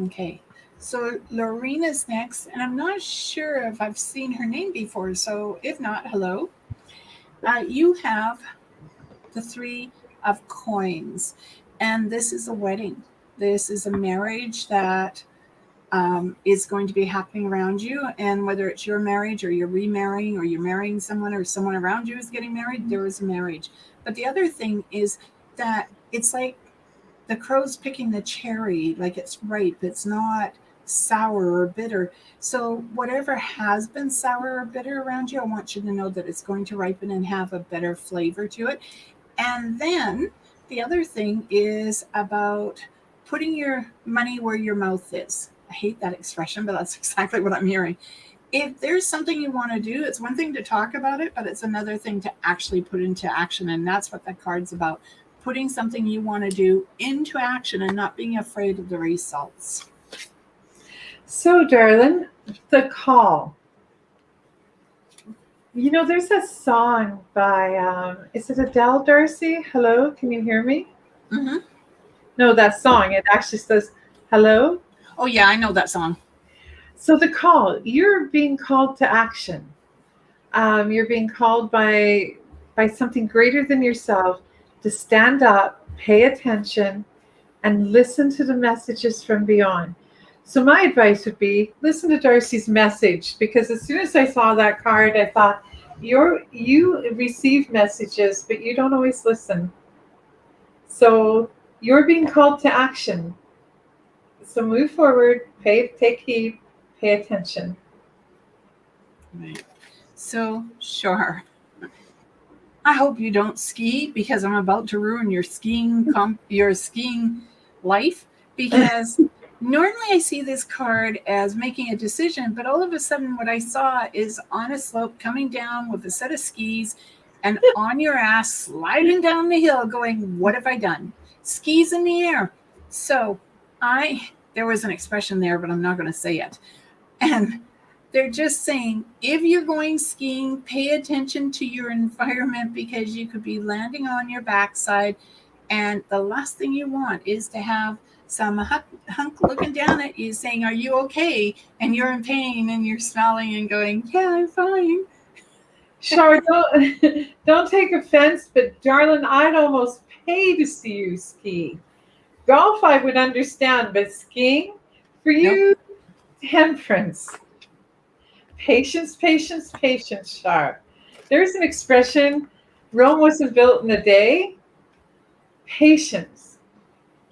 S1: Okay. So Lorena's next, and I'm not sure if I've seen her name before. So if not, hello. You have the three of coins, and this is a wedding. This is a marriage that is going to be happening around you. And whether it's your marriage or you're remarrying or you're marrying someone or someone around you is getting married, there is a marriage. But the other thing is that it's like the crow's picking the cherry, like it's ripe. It's not sour or bitter. So whatever has been sour or bitter around you, I want you to know that it's going to ripen and have a better flavor to it. And then the other thing is about putting your money where your mouth is. I hate that expression, but that's exactly what I'm hearing. If there's something you want to do, it's one thing to talk about it, but it's another thing to actually put into action. And that's what that card's about, putting something you want to do into action and not being afraid of the results.
S2: So, darling, the call. You know, there's a song by, is it Adele, D'Arcy? Hello, can you hear me?
S1: Mm-hmm.
S2: No, that song, it actually says, hello.
S1: Oh, yeah, I know that song.
S2: So the call, you're being called to action. You're being called by something greater than yourself to stand up, pay attention, and listen to the messages from beyond. So my advice would be listen to D'Arcy's message, because as soon as I saw that card, I thought you receive messages, but you don't always listen. So you're being called to action. So move forward, take heed, pay attention.
S1: Right. So, sure. I hope you don't ski because I'm about to ruin your skiing life, because normally I see this card as making a decision, but all of a sudden what I saw is on a slope coming down with a set of skis and on your ass sliding down the hill going, what have I done? Skis in the air. So there was an expression there, but I'm not going to say it. And they're just saying, if you're going skiing, pay attention to your environment because you could be landing on your backside. And the last thing you want is to have some hunk looking down at you saying, are you okay? And you're in pain and you're smiling and going, yeah, I'm fine.
S2: Char, don't take offense, but darling, I'd almost pay to see you ski. Golf, I would understand, but skiing, for you, nope. Temperance. Patience, patience, patience, Char. There's an expression, Rome wasn't built in a day. Patience.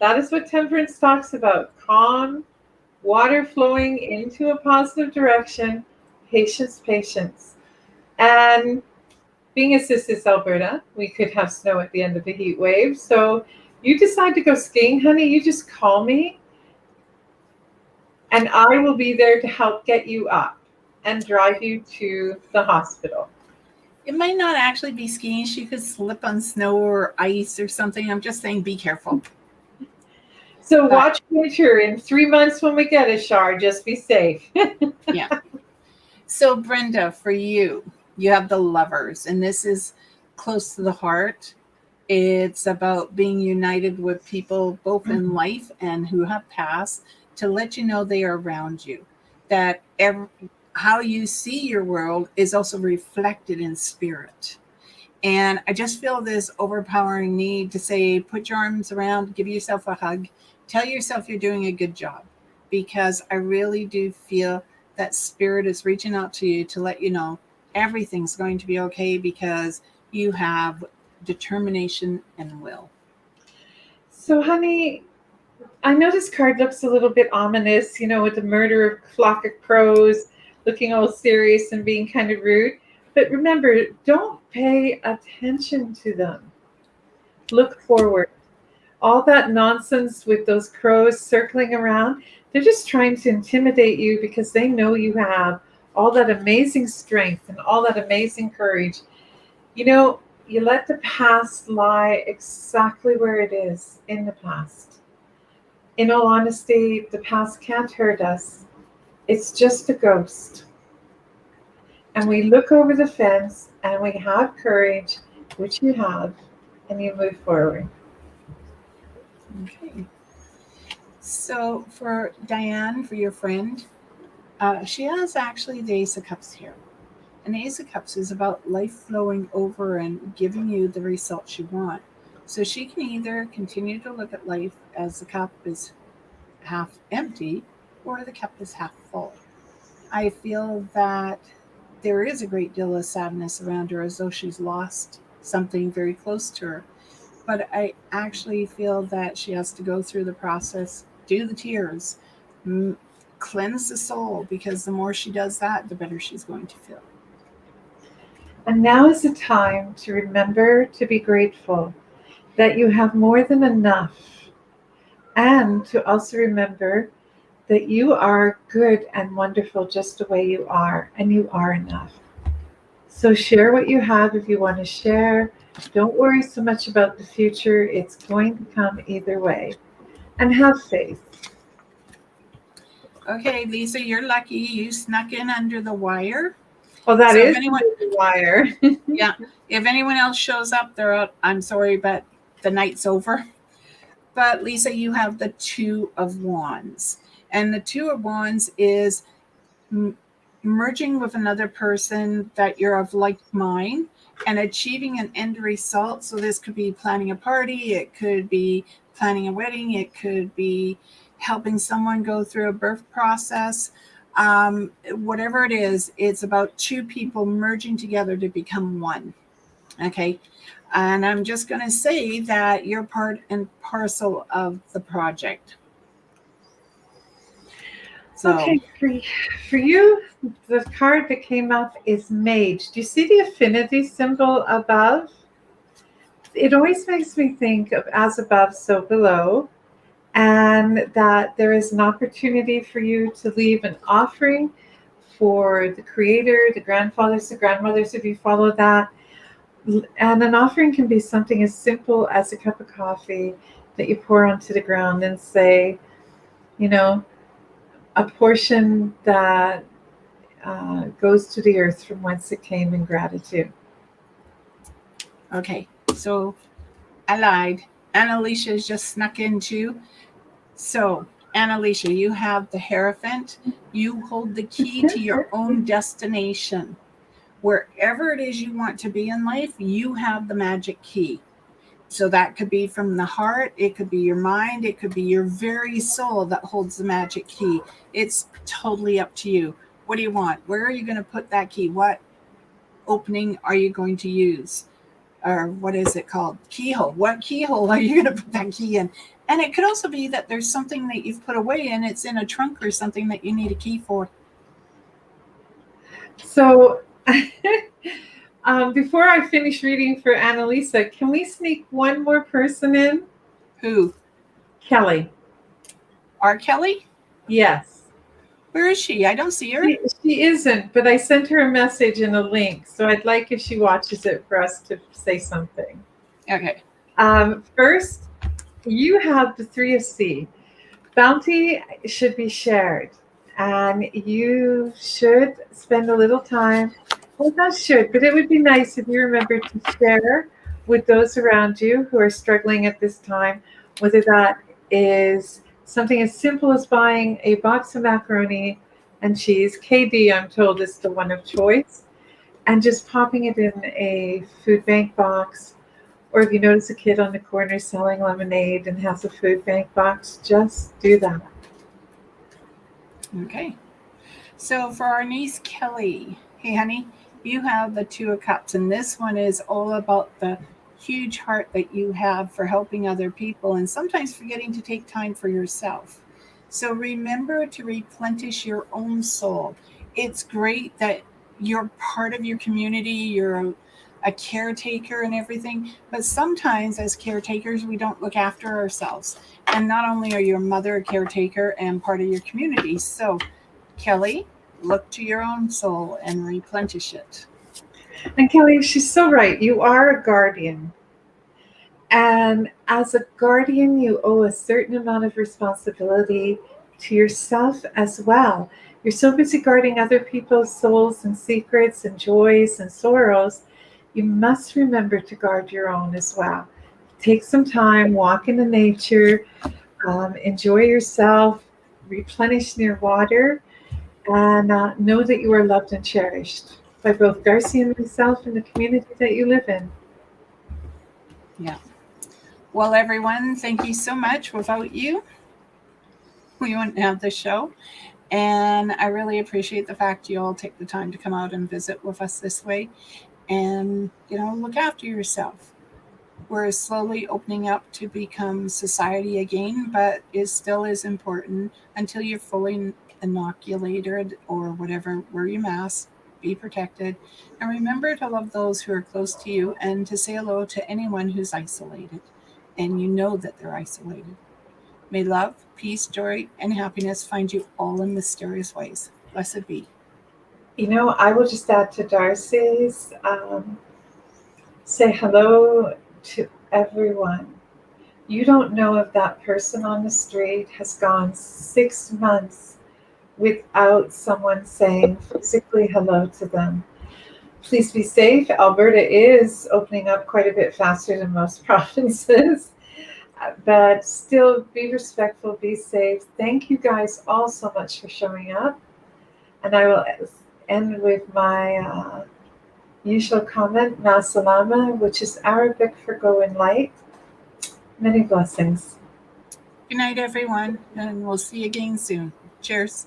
S2: That is what temperance talks about. Calm, water flowing into a positive direction. Patience, patience. And being a Sisters Alberta, we could have snow at the end of the heat wave. So you decide to go skiing, honey, you just call me and I will be there to help get you up and drive you to the hospital.
S1: It might not actually be skiing. She could slip on snow or ice or something. I'm just saying, be careful.
S2: So watch winter in 3 months when we get a Char. Just be safe.
S1: Yeah. So Brenda, for you, you have the Lovers, and this is close to the heart. It's about being united with people both in life and who have passed, to let you know they are around you. That how you see your world is also reflected in spirit. And I just feel this overpowering need to say, put your arms around, give yourself a hug, tell yourself you're doing a good job. Because I really do feel that spirit is reaching out to you to let you know everything's going to be okay, because you have determination and will.
S2: So, honey, I know this card looks a little bit ominous, with the murder of a flock of crows, looking all serious and being kind of rude. But remember, don't pay attention to them. Look forward. All that nonsense with those crows circling around, they're just trying to intimidate you because they know you have all that amazing strength and all that amazing courage. You know, you let the past lie exactly where it is in the past. In all honesty, the past can't hurt us. It's just a ghost. And we look over the fence and we have courage, which you have, and you move forward.
S1: Okay. So for Diane, for your friend, she has actually the Ace of Cups here. And the Ace of Cups is about life flowing over and giving you the results you want. So she can either continue to look at life as the cup is half empty or the cup is half full. I feel that there is a great deal of sadness around her as though she's lost something very close to her. But I actually feel that she has to go through the process, do the tears, m- cleanse the soul, because the more she does that, the better she's going to feel.
S2: And now is the time to remember to be grateful that you have more than enough, and to also remember that you are good and wonderful just the way you are, and you are enough. So share what you have if you want to share. Don't worry so much about the future, it's going to come either way. And have faith.
S1: Okay, Lisa, you're lucky. You snuck in under the wire.
S2: Oh, that
S1: So if
S2: is
S1: anyone,
S2: the wire.
S1: yeah, if anyone else shows up, they're out. I'm sorry, but the night's over. But Lisa, you have the Two of Wands. And the Two of Wands is m- merging with another person that you're of like mind and achieving an end result. So this could be planning a party, it could be planning a wedding, it could be helping someone go through a birth process. Whatever it is, it's about two people merging together to become one. Okay. And I'm just going to say that you're part and parcel of the project. So,
S2: Okay, for you, the card that came up is Mage. Do you see the affinity symbol above? It always makes me think of as above, so below, and that there is an opportunity for you to leave an offering for the creator, the grandmothers, if you follow that. And an offering can be something as simple as a cup of coffee that you pour onto the ground and say, you know, a portion that goes to the earth from whence it came in gratitude.
S1: okay. So I lied. Annalicia's just snuck in too. So, Annalicia, you have the Hierophant. You hold the key to your own destination. Wherever it is you want to be in life, you have the magic key. So that could be from the heart, it could be your mind, it could be your very soul that holds the magic key. It's totally up to you. What do you want? Where are you going to put that key? What opening are you going to use? Or what is it called? Keyhole. What keyhole are you going to put that key in? And it could also be that there's something that you've put away and it's in a trunk or something that you need a key for.
S2: So, before I finish reading for Annalisa, can we sneak one more person in?
S1: Who?
S2: Kelly.
S1: R. Kelly?
S2: Yes.
S1: Where is she? I don't see her.
S2: She isn't, but I sent her a message and a link. So I'd like if she watches it for us to say something.
S1: Okay.
S2: First, you have the Three of C. Bounty should be shared, and you should spend a little time. Well, not should, but it would be nice if you remember to share with those around you who are struggling at this time, whether that is something as simple as buying a box of macaroni and cheese. KD, I'm told, is the one of choice, and just popping it in a food bank box. Or if you notice a kid on the corner selling lemonade and has a food bank box, just do that.
S1: Okay. So for our niece Kelly, hey honey, you have the Two of Cups, and this one is all about the huge heart that you have for helping other people and sometimes forgetting to take time for yourself. So remember to replenish your own soul. It's great that you're part of your community, you're a caretaker and everything, but sometimes as caretakers, we don't look after ourselves. And not only are you a mother, a caretaker, and part of your community. So, Kelly, look to your own soul and replenish it.
S2: And Kelly, she's so right. You are a guardian. And as a guardian, you owe a certain amount of responsibility to yourself as well. You're so busy guarding other people's souls and secrets and joys and sorrows, you must remember to guard your own as well. Take some time, walk in the nature, enjoy yourself, replenish near water, and know that you are loved and cherished by both Darcy and myself and the community that you live in.
S1: Yeah. Well, everyone, thank you so much. Without you, we wouldn't have this show. And I really appreciate the fact you all take the time to come out and visit with us this way and, look after yourself. We're slowly opening up to become society again, but it still is important until you're fully inoculated or whatever. Wear your mask, be protected, and remember to love those who are close to you and to say hello to anyone who's isolated and you know that they're isolated. May love, peace, joy, and happiness find you all in mysterious ways. Blessed be.
S2: I will just add to Darcy's say hello to everyone. You don't know if that person on the street has gone 6 months without someone saying physically hello to them. Please be safe. Alberta is opening up quite a bit faster than most provinces, but still be respectful, be safe. Thank you guys all so much for showing up. And I will end with my usual comment, Ma Salama, which is Arabic for go in light. Many blessings.
S1: Good night, everyone, and we'll see you again soon. Cheers.